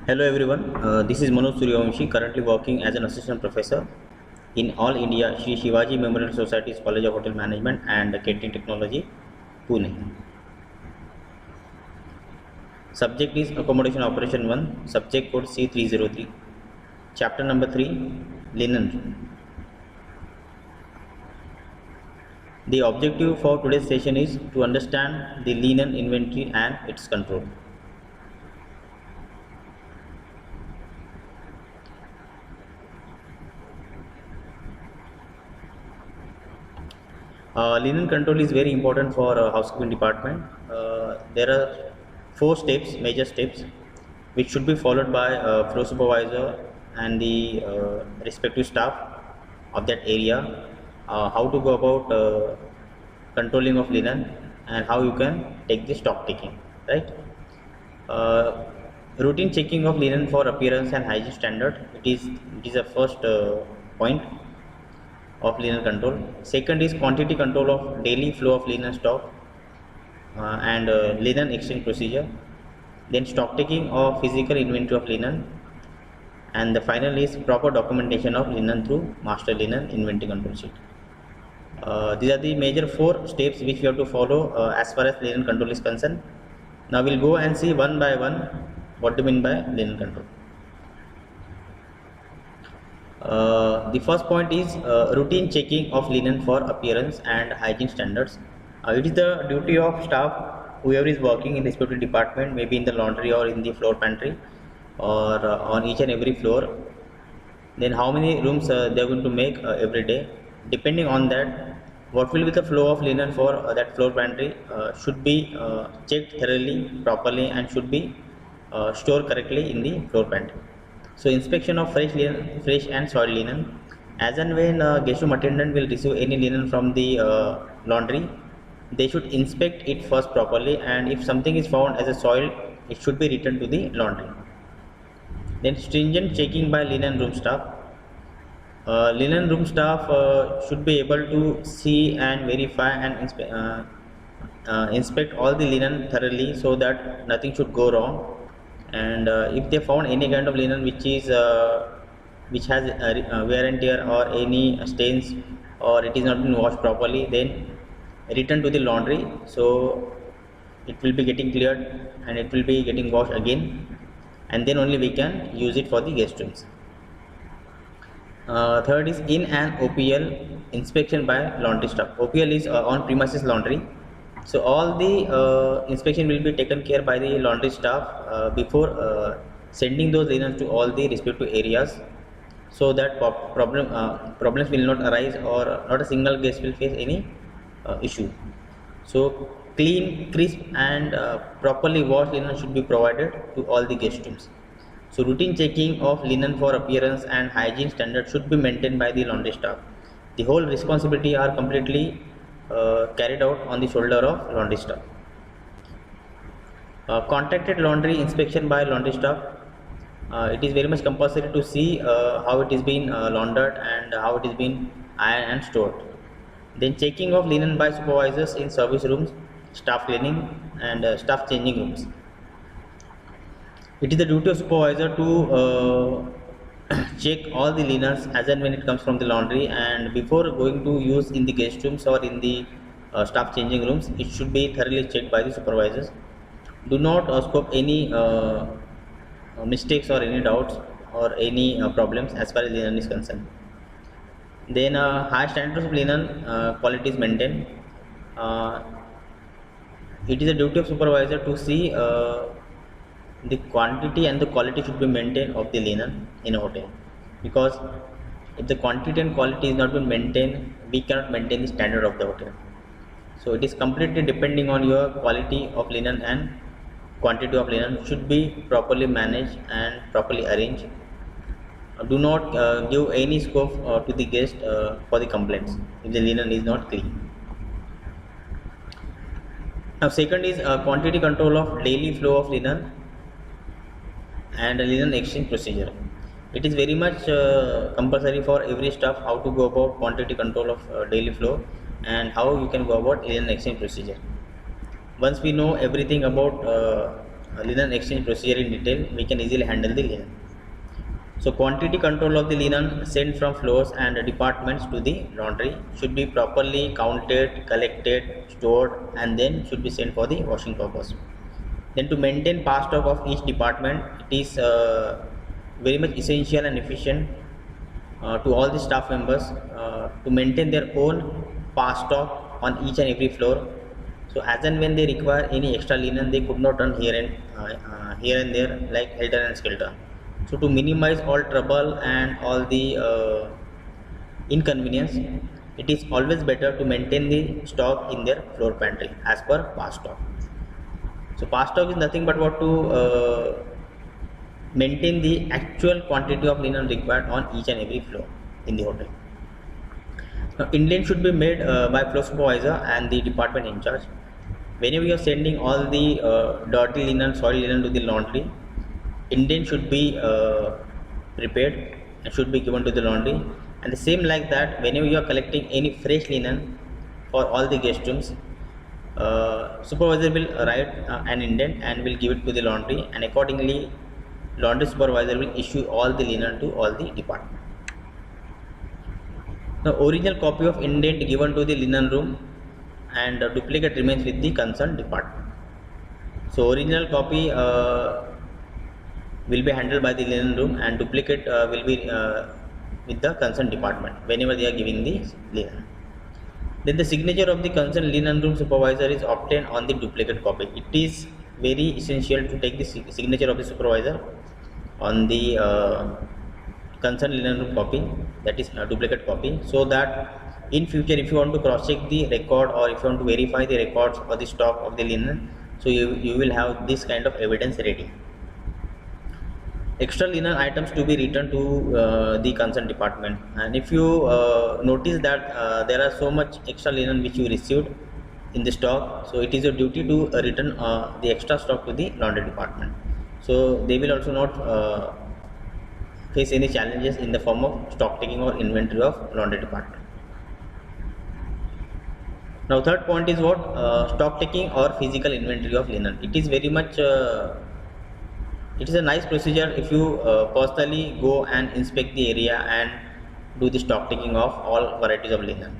Hello everyone, this is Manoj Suryavanshi, currently working as an assistant professor in All India Shri Shivaji Memorial Society's College of Hotel Management and Catering Technology, Pune. Subject is Accommodation Operation 1, subject code C303, chapter number 3, Linen. The objective for today's session is to understand the linen inventory and its control. Linen control is very important for housekeeping department. There are four steps, major steps, which should be followed by floor supervisor and the respective staff of that area. How to go about controlling of linen and how you can take the stock taking, right? Uh, Routine checking of linen for appearance and hygiene standard. It is a first point of linen control. Second is quantity control of daily flow of linen stock and linen exchange procedure. Then stock taking of physical inventory of linen, and the final is proper documentation of linen through master linen inventory control sheet. These are the major four steps which we have to follow as far as linen control is concerned. Now we'll go and see one by one what do you mean by linen control. The first point is routine checking of linen for appearance and hygiene standards. It is the duty of staff, whoever is working in the respective department, maybe in the laundry or in the floor pantry or on each and every floor. Then how many rooms they are going to make every day. Depending on that, what will be the flow of linen for that floor pantry should be checked thoroughly, properly, and should be stored correctly in the floor pantry. So inspection of fresh and soiled linen. As and when guest room attendant will receive any linen from the laundry, they should inspect it first properly, and if something is found as a soiled, it should be returned to the laundry. Then stringent checking by linen room staff. Linen room staff should be able to see and verify and inspect all the linen thoroughly so that nothing should go wrong. And if they found any kind of linen which has wear and tear or any stains, or it is not been washed properly, then return to the laundry, so it will be getting cleared and it will be getting washed again, and then only we can use it for the guest rooms. Third is in an OPL inspection by laundry staff. OPL is on premises laundry. So all the inspection will be taken care by the laundry staff before sending those linens to all the respective areas, so that problems will not arise, or not a single guest will face any issue. So clean, crisp, and properly washed linen should be provided to all the guest rooms. So routine checking of linen for appearance and hygiene standards should be maintained by the laundry staff. The whole responsibility are completely carried out on the shoulder of laundry staff. Contracted laundry inspection by laundry staff. It is very much compulsory to see how it is being laundered and how it is being ironed and stored. Then checking of linen by supervisors in service rooms, staff cleaning, and staff changing rooms. It is the duty of supervisor to check all the linens as and when it comes from the laundry, and before going to use in the guest rooms or in the staff changing rooms, it should be thoroughly checked by the supervisors. Do not scope any mistakes or any doubts or any problems as far as linen is concerned. Then high standards of linen quality is maintained. uh, it is a duty of supervisor to see the quantity and the quality should be maintained of the linen in a hotel, because if the quantity and quality is not been maintained, we cannot maintain the standard of the hotel. So it is completely depending on your quality of linen, and quantity of linen should be properly managed and properly arranged. Do not give any scope to the guest for the complaints if the linen is not clean. Now second is quantity control of daily flow of linen and linen exchange procedure. It is very much compulsory for every staff how to go about quantity control of daily flow and how you can go about linen exchange procedure. Once we know everything about linen exchange procedure in detail, we can easily handle the linen. So quantity control of the linen sent from floors and departments to the laundry should be properly counted, collected, stored, and then should be sent for the washing purpose. Then to maintain pass stock of each department, it is very much essential and efficient to all the staff members to maintain their own pass stock on each and every floor. So as and when they require any extra linen, they could not run here and there like helter and skelter. So to minimize all trouble and all the inconvenience, it is always better to maintain the stock in their floor pantry as per pass stock. So pass stock is nothing but what to maintain the actual quantity of linen required on each and every floor in the hotel. Now, indent should be made by floor supervisor and the department in charge. Whenever you are sending all the dirty linen, soil linen to the laundry, indent should be prepared and should be given to the laundry. And the same like that, whenever you are collecting any fresh linen for all the guest rooms, supervisor will write an indent and will give it to the laundry, and accordingly laundry supervisor will issue all the linen to all the department. The original copy of indent given to the linen room and duplicate remains with the concerned department. So original copy will be handled by the linen room and duplicate will be with the concerned department whenever they are giving the linen. Then the signature of the concerned linen room supervisor is obtained on the duplicate copy. It is very essential to take the signature of the supervisor on the concerned linen room copy, that is a duplicate copy, so that in future if you want to cross check the record or if you want to verify the records or the stock of the linen, so you will have this kind of evidence ready. Extra linen items to be returned to the concerned department, and if you notice that there are so much extra linen which you received in the stock, so it is your duty to return the extra stock to the laundry department, so they will also not face any challenges in the form of stock taking or inventory of laundry department. Now third point is what stock taking or physical inventory of linen. It is very much it is a nice procedure if you personally go and inspect the area and do the stock taking of all varieties of linen.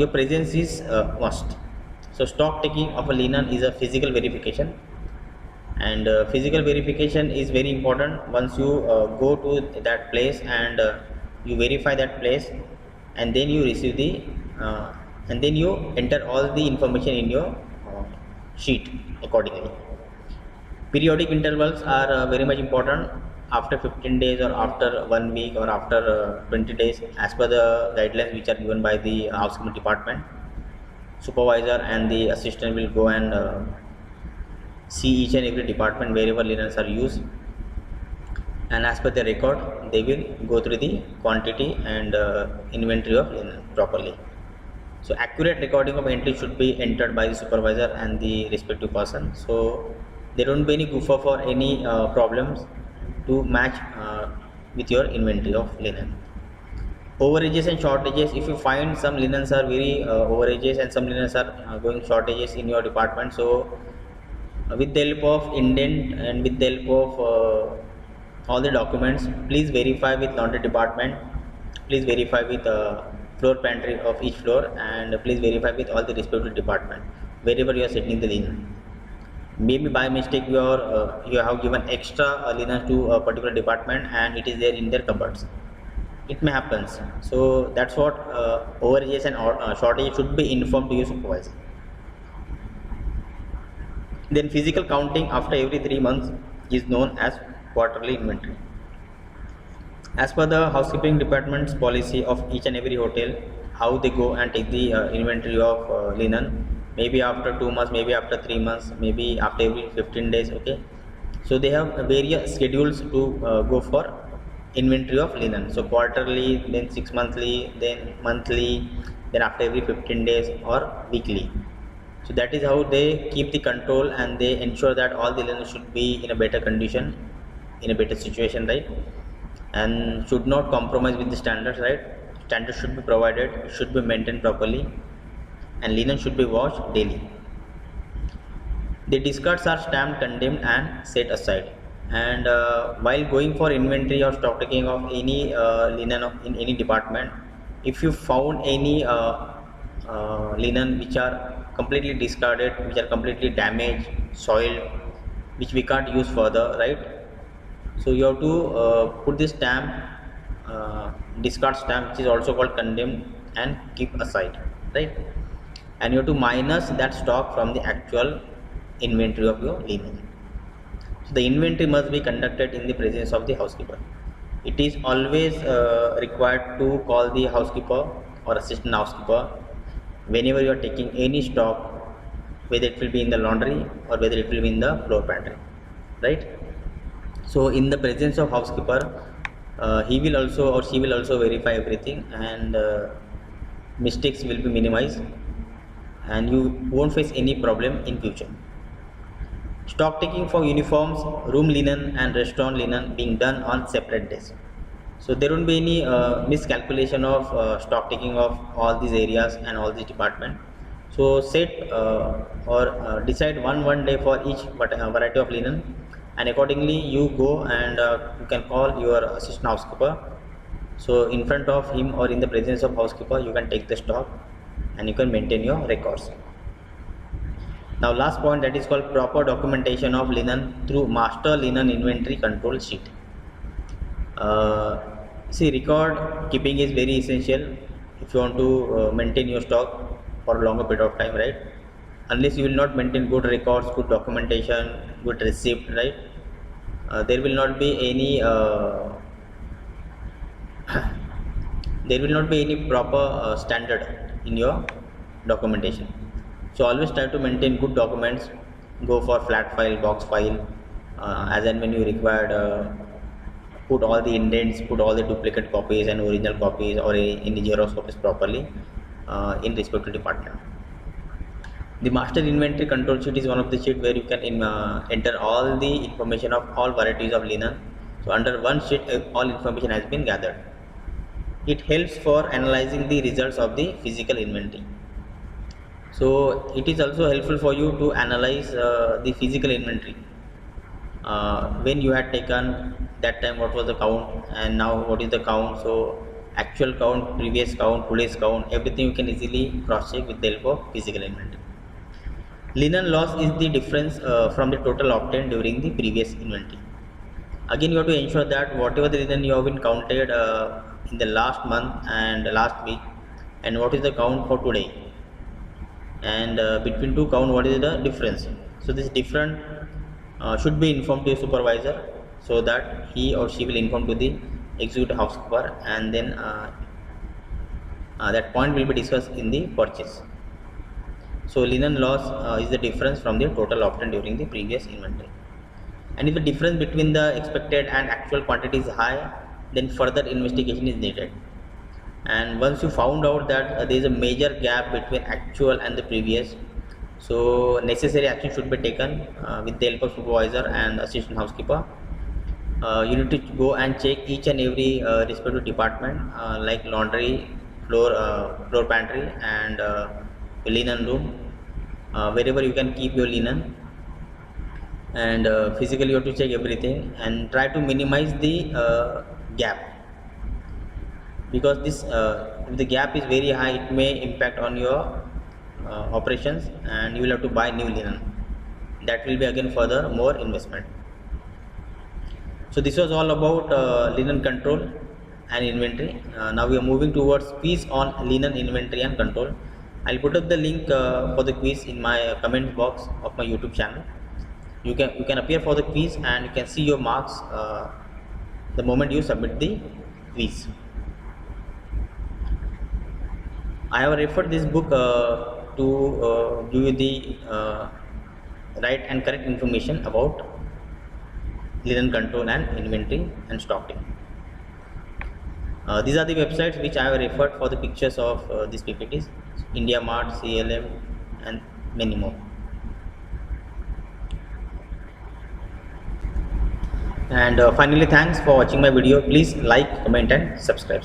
Your presence is must. So stock taking of a linen is a physical verification, and physical verification is very important. Once you go to that place and you verify that place, and then you receive the and then you enter all the information in your sheet accordingly. Periodic intervals are very much important, after 15 days or after 1 week or after 20 days, as per the guidelines which are given by the housekeeping department. Supervisor and the assistant will go and see each and every department wherever linens are used, and as per the record they will go through the quantity and inventory of linen properly. So accurate recording of entry should be entered by the supervisor and the respective person, so there won't be any goof up or any problems to match with your inventory of linen. Overages and shortages. If you find some linens are very overages and some linens are going shortages in your department, so with the help of indent and with the help of all the documents, please verify with laundry department, please verify with floor pantry of each floor, and please verify with all the respective department wherever you are setting the linen. Maybe by mistake you have given extra linen to a particular department and it is there in their cupboards. It may happen. So that's what overages and shortages should be informed to your supervisor. Then physical counting after every 3 months is known as quarterly inventory. As per the housekeeping department's policy of each and every hotel, how they go and take the inventory of linen, maybe after 2 months, maybe after 3 months, maybe after every 15 days. Okay, so they have various schedules to go for inventory of linen. So quarterly, then 6 monthly, then monthly, then after every 15 days or weekly. So that is how they keep the control and they ensure that all the linen should be in a better condition, in a better situation, right? And should not compromise with the standards, right? Standards should be provided, should be maintained properly, and linen should be washed daily. The discards are stamped, condemned and set aside. And while going for inventory or stock taking of any linen in any department, if you found any linen which are completely discarded, which are completely damaged, soiled, which we can't use further, right? So you have to put this stamp, discard stamp, which is also called condemned, and keep aside, right? And you have to minus that stock from the actual inventory of your linen. So the inventory must be conducted in the presence of the housekeeper. It is always required to call the housekeeper or assistant housekeeper whenever you are taking any stock, whether it will be in the laundry or whether it will be in the floor pantry, right? So in the presence of housekeeper, he will also or she will also verify everything, and mistakes will be minimized, and you won't face any problem in future. Stock taking for uniforms, room linen and restaurant linen being done on separate days. So there won't be any miscalculation of stock taking of all these areas and all these departments. So set or decide one day for each variety of linen, and accordingly you go and you can call your assistant housekeeper. So in front of him or in the presence of housekeeper, you can take the stock and you can maintain your records. Now last point, that is called proper documentation of linen through master linen inventory control sheet. See, record keeping is very essential if you want to maintain your stock for a longer period of time, right? Unless you will not maintain good records, good documentation, good receipt, right? There will not be any there will not be any proper standard in your documentation. So always try to maintain good documents. Go for flat file, box file, as and when you required. Put all the indents, put all the duplicate copies and original copies or any Xerox copies properly in respective department. The master inventory control sheet is one of the sheet where you can enter all the information of all varieties of linen. So under one sheet, all information has been gathered. It helps for analyzing the results of the physical inventory. So it is also helpful for you to analyze the physical inventory. When you had taken that time, what was the count, and now what is the count. So actual count, previous count, today's count, everything you can easily cross check with the help of physical inventory. Linen loss is the difference from the total obtained during the previous inventory. Again, you have to ensure that whatever the linen you have been counted in the last month and last week, and what is the count for today, and between two count, what is the difference. So this difference should be informed to your supervisor, so that he or she will inform to the executive housekeeper, and then that point will be discussed in the purchase. So linen loss is the difference from the total obtained during the previous inventory. And if the difference between the expected and actual quantity is high, then further investigation is needed. And once you found out that there is a major gap between actual and the previous, so necessary action should be taken with the help of supervisor and assistant housekeeper. You need to go and check each and every respective department like laundry, floor pantry, and linen room, wherever you can keep your linen, and physically you have to check everything and try to minimize the gap, because this if the gap is very high, it may impact on your operations, and you will have to buy new linen. That will be again further more investment. So this was all about linen control and inventory. Now we are moving towards quiz on linen inventory and control. I'll put up the link for the quiz in my comment box of my YouTube channel. You can appear for the quiz, and you can see your marks the moment you submit the quiz. I have referred this book to give you the right and correct information about linen control and inventory and stocking. These are the websites which I have referred for the pictures of these PPTs: India Mart, CLM, and many more. And finally, thanks for watching my video. Please like, comment and subscribe.